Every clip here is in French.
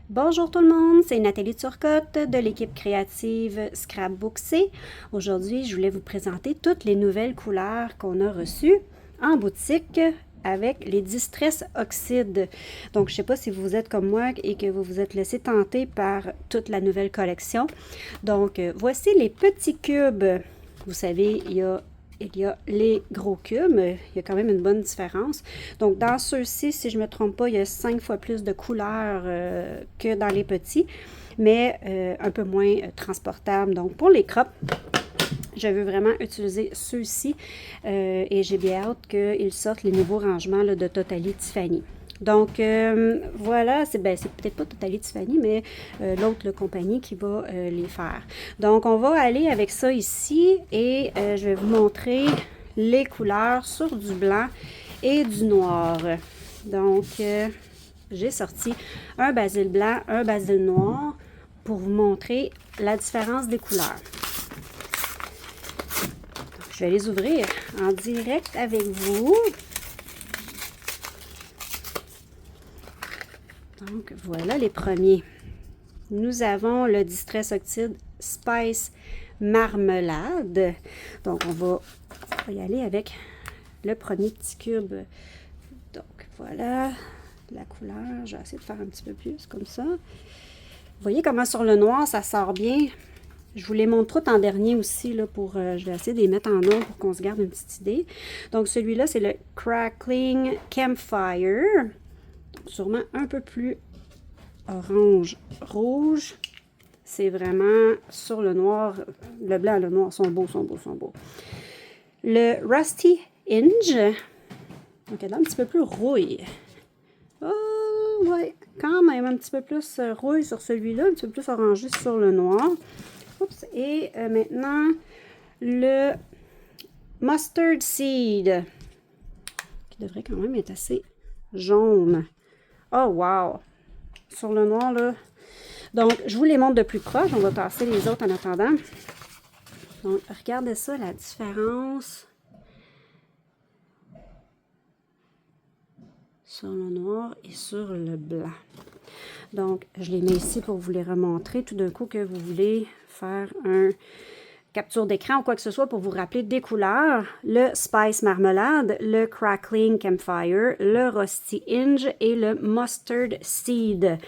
Bonjour tout le monde, c'est Nathalie Turcotte de l'équipe créative Scrapbooksy. Aujourd'hui, je voulais vous présenter toutes les nouvelles couleurs qu'on a reçues en boutique avec les Distress Oxide. Donc, je ne sais pas si vous êtes comme moi et que vous vous êtes laissé tenter par toute la nouvelle collection. Donc, voici les petits cubes. Vous savez, il y a les gros cubes, il y a quand même une bonne différence. Donc, dans ceux-ci, si je ne me trompe pas, il y a 5 fois plus de couleurs que dans les petits, mais un peu moins transportables. Donc, pour les crops, je veux vraiment utiliser ceux-ci et j'ai bien hâte qu'ils sortent les nouveaux rangements là, de Totally Tiffany. Donc, voilà, c'est peut-être pas Totally Tiffany, mais l'autre compagnie qui va les faire. Donc, on va aller avec ça ici et je vais vous montrer les couleurs sur du blanc et du noir. Donc, j'ai sorti un basil blanc, un basil noir pour vous montrer la différence des couleurs. Donc, je vais les ouvrir en direct avec vous. Donc, voilà les premiers. Nous avons le Distress Oxide Spice Marmelade. Donc, on va y aller avec le premier petit cube. Donc, voilà la couleur. Je vais essayer de faire un petit peu plus comme ça. Vous voyez comment sur le noir, ça sort bien. Je vous les montre tout en dernier aussi, là, je vais essayer de les mettre en ordre pour qu'on se garde une petite idée. Donc, celui-là, c'est le Crackling Campfire. Sûrement un peu plus orange-rouge. C'est vraiment sur le noir. Le blanc et le noir sont beaux, sont beaux, sont beaux. Le Rusty Hinge. Donc, elle est un petit peu plus rouille. Oh, ouais, quand même un petit peu plus rouille sur celui-là, un petit peu plus orangé sur le noir. Oups. Et maintenant, le Mustard Seed, qui devrait quand même être assez jaune. Oh, wow! Sur le noir, là. Donc, je vous les montre de plus proche. On va passer les autres en attendant. Donc, regardez ça, la différence sur le noir et sur le blanc. Donc, je les mets ici pour vous les remontrer. Tout d'un coup que vous voulez faire un capture d'écran ou quoi que ce soit pour vous rappeler des couleurs. Le Spice Marmelade, le Crackling Campfire, le Rusty Hinge et le Mustard Seed.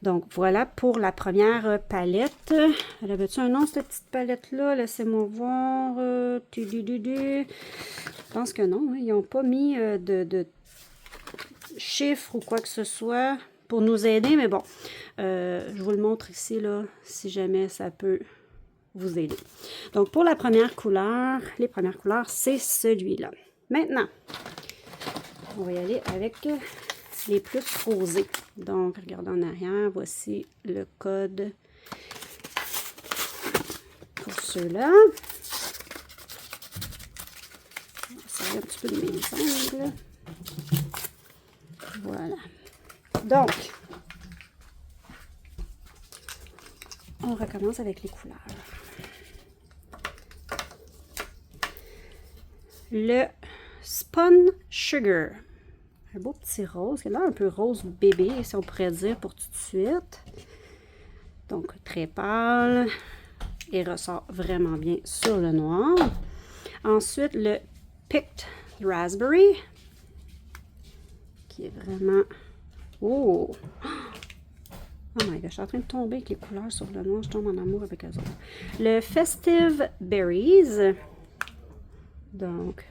Donc, voilà pour la première palette. Elle avait-tu un nom, cette petite palette-là? Laissez-moi voir. Je pense que non. Hein. Ils n'ont pas mis de chiffres ou quoi que ce soit pour nous aider. Mais bon, je vous le montre ici, là, si jamais ça peut vous aider. Donc, pour la première couleur, les premières couleurs, c'est celui-là. Maintenant, on va y aller avec les plus rosés. Donc, regardez en arrière, voici le code pour ceux-là. Ça va un petit peu de mes ongles. Voilà. Donc, on recommence avec les couleurs. Le Spun Sugar. Un beau petit rose, qui est là un peu rose bébé, si on pourrait dire, pour tout de suite. Donc, très pâle et ressort vraiment bien sur le noir. Ensuite, le Picked Raspberry, qui est vraiment... Oh! Oh my gosh, je suis en train de tomber avec les couleurs sur le noir. Je tombe en amour avec eux autres. Le Festive Berries. Donc,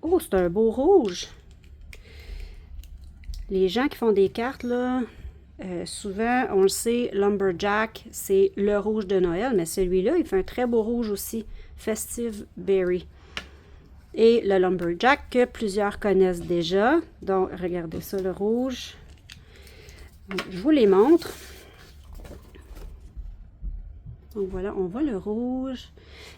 oh, c'est un beau rouge. Les gens qui font des cartes, là, souvent, on le sait, Lumberjack, c'est le rouge de Noël, mais celui-là, il fait un très beau rouge aussi, Festive Berry. Et le Lumberjack, que plusieurs connaissent déjà. Donc, regardez ça, le rouge. Je vous les montre. Donc voilà, on voit le rouge.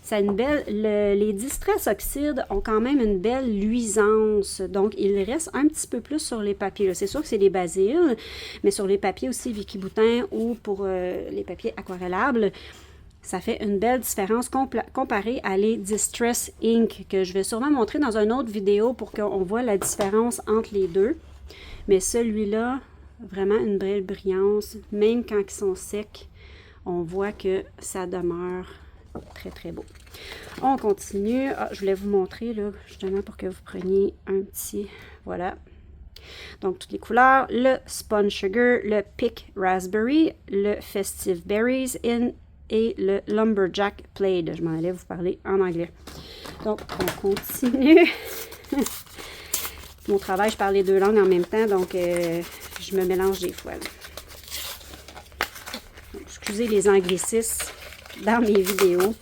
Ça a une belle, les Distress Oxide ont quand même une belle luisance. Donc, il reste un petit peu plus sur les papiers. C'est sûr que c'est des basiles, mais sur les papiers aussi Vichy Boutin ou pour les papiers aquarellables, ça fait une belle différence comparée à les Distress Ink, que je vais sûrement montrer dans une autre vidéo pour qu'on voit la différence entre les deux. Mais celui-là, vraiment une belle brillance. Même quand ils sont secs, on voit que ça demeure très, très beau. On continue. Ah, je voulais vous montrer, là, justement, pour que vous preniez un petit... Voilà. Donc, toutes les couleurs. Le Spun Sugar, le Pick Raspberry, le Festive Berries et le Lumberjack Plaid. Je m'en allais vous parler en anglais. Donc, on continue. Mon travail, je parle les deux langues en même temps, donc je me mélange des fois. Donc, excusez les anglicismes dans mes vidéos.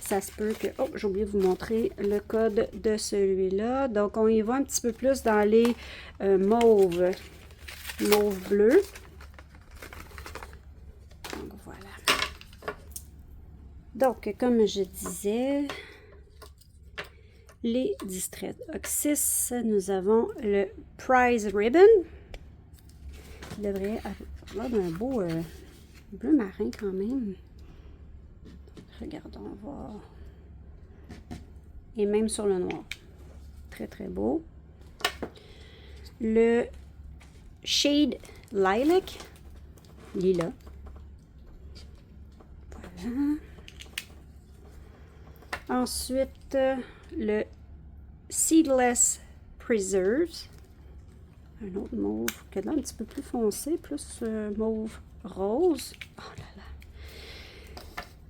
Ça se peut que... Oh, j'ai oublié de vous montrer le code de celui-là. Donc, on y va un petit peu plus dans les mauves bleu. Donc, voilà. Donc, comme je disais, les Distress Oxys, nous avons le Prize Ribbon. Qui devrait avoir un beau bleu marin quand même. Regardons voir. Et même sur le noir. Très, très beau. Le Shade Lilac. Lila. Voilà. Ensuite, le Seedless Preserves. Un autre mauve qui est là un petit peu plus foncé, plus mauve rose. Oh là là.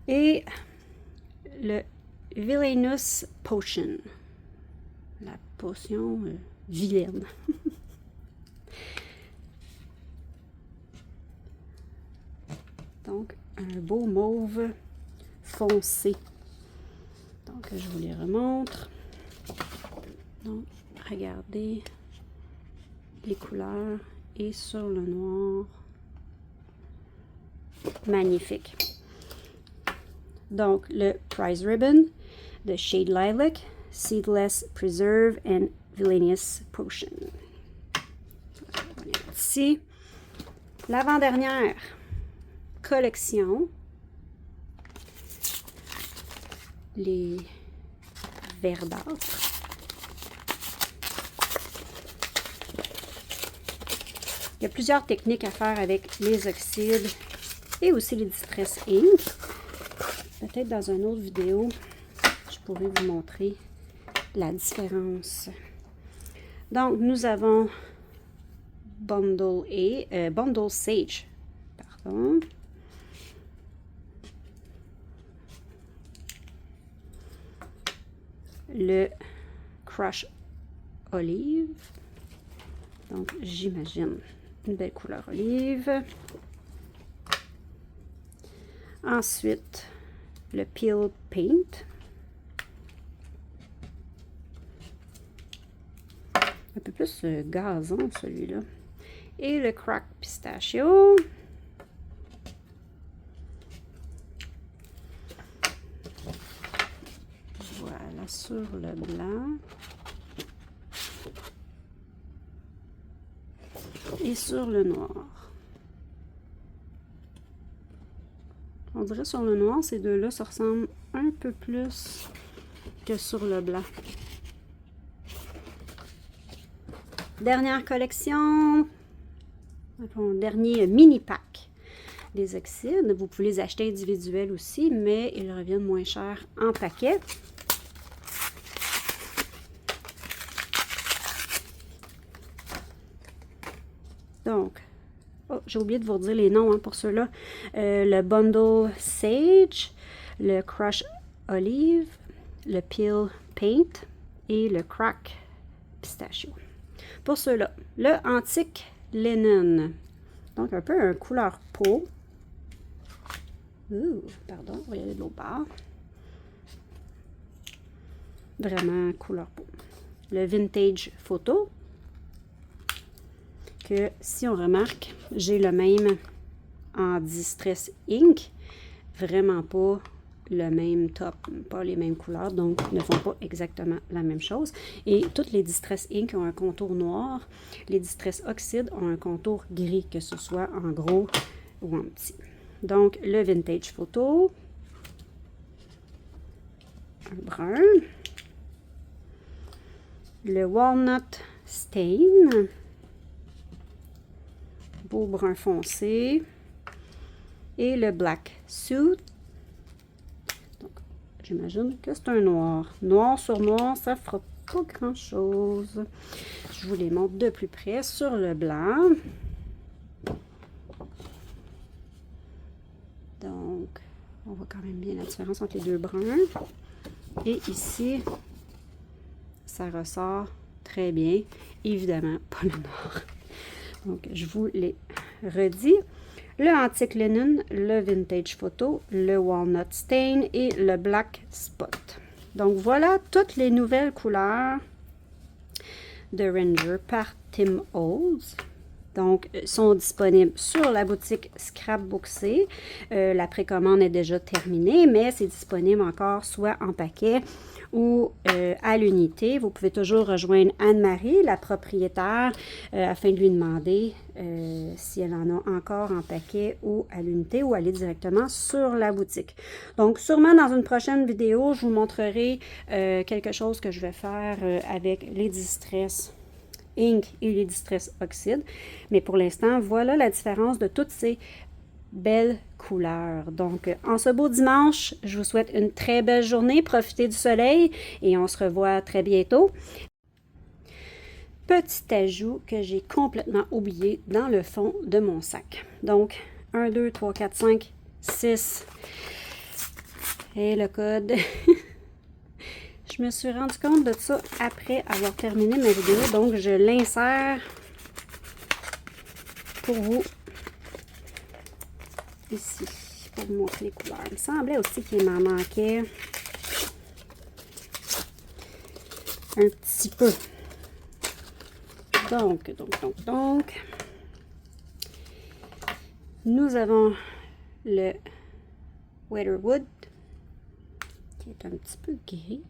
Et le Villainous Potion. La potion vilaine. Donc, un beau mauve foncé. Donc, je vous les remontre. Donc, regardez les couleurs et sur le noir. Magnifique. Donc, le Prize Ribbon, the Shade Lilac, Seedless Preserve and Villainous Potion. Ici, l'avant-dernière collection, les verdâtres. Il y a plusieurs techniques à faire avec les oxydes et aussi les Distress Ink. Peut-être dans une autre vidéo, je pourrais vous montrer la différence. Donc, nous avons Bundle Sage. Pardon. Le Crush Olive. Donc, j'imagine une belle couleur olive. Ensuite, le Peel Paint. Un peu plus gazon, celui-là. Et le Crack Pistachio. Voilà, sur le blanc. Et sur le noir. On dirait sur le noir, ces deux-là, ça ressemble un peu plus que sur le blanc. Dernière collection. Dernier mini pack des oxydes. Vous pouvez les acheter individuels aussi, mais ils reviennent moins cher en paquet. Donc, oh, j'ai oublié de vous redire les noms pour ceux-là. Le Bundle Sage, le Crush Olive, le Peel Paint et le Crack Pistachio. Pour ceux-là, le Antique Linen. Donc, un peu un couleur peau. Pardon, on va y aller de l'autre part. Vraiment couleur peau. Le Vintage Photo. Que si on remarque, j'ai le même en Distress Ink. Vraiment pas le même top, pas les mêmes couleurs, donc ne font pas exactement la même chose. Et toutes les Distress Ink ont un contour noir. Les Distress Oxide ont un contour gris, que ce soit en gros ou en petit. Donc, le Vintage Photo. Un brun. Le Walnut Stain. beau brun foncé. Et le black suit. Donc, j'imagine que c'est un noir. Noir sur noir, ça fera pas grand-chose. Je vous les montre de plus près sur le blanc. Donc, on voit quand même bien la différence entre les deux bruns. Et ici, ça ressort très bien. Évidemment, pas le noir. Donc, je vous les redis. Le Antique Linen, le Vintage Photo, le Walnut Stain et le Black Spot. Donc, voilà toutes les nouvelles couleurs de Ranger par Tim Holtz. Donc, sont disponibles sur la boutique Scrapbooksy. La précommande est déjà terminée, mais c'est disponible encore soit en paquet ou à l'unité. Vous pouvez toujours rejoindre Anne-Marie, la propriétaire, afin de lui demander si elle en a encore en paquet ou à l'unité, ou aller directement sur la boutique. Donc, sûrement dans une prochaine vidéo, je vous montrerai quelque chose que je vais faire avec les Distress Ink et les Distress Oxide. Mais pour l'instant, voilà la différence de toutes ces belles couleurs. Donc, en ce beau dimanche, je vous souhaite une très belle journée. Profitez du soleil et on se revoit très bientôt. Petit ajout que j'ai complètement oublié dans le fond de mon sac. Donc, 1, 2, 3, 4, 5, 6. Et le code... Je me suis rendu compte de ça après avoir terminé ma vidéo, donc je l'insère pour vous ici, pour vous montrer les couleurs. Il me semblait aussi qu'il m'en manquait un petit peu. Donc, nous avons le Weatherwood, qui est un petit peu gris.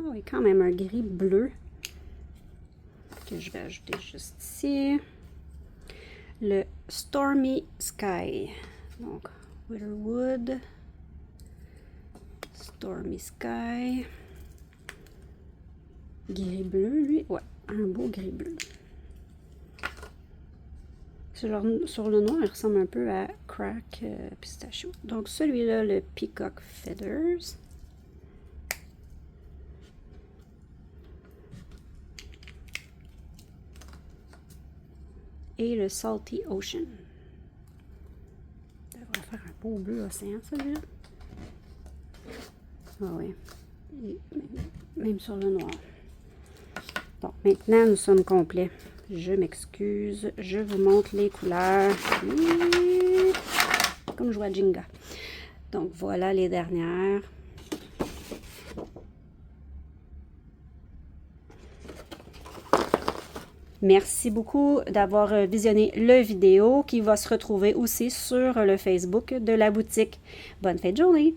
Oh, et quand même un gris bleu que je vais ajouter juste ici. Le Stormy Sky. Donc, Weatherwood, Stormy Sky. Gris bleu, lui. Ouais, un beau gris bleu. Sur le noir, il ressemble un peu à Crack Pistachio. Donc, celui-là, le Peacock Feathers. Et le Salty Ocean. Ça va faire un beau bleu océan, celui-là. Ah oui. Et même sur le noir. Bon, maintenant, nous sommes complets. Je m'excuse. Je vous montre les couleurs. Comme je joue à Jenga. Donc, voilà les dernières. Merci beaucoup d'avoir visionné la vidéo qui va se retrouver aussi sur le Facebook de la boutique. Bonne fin de journée!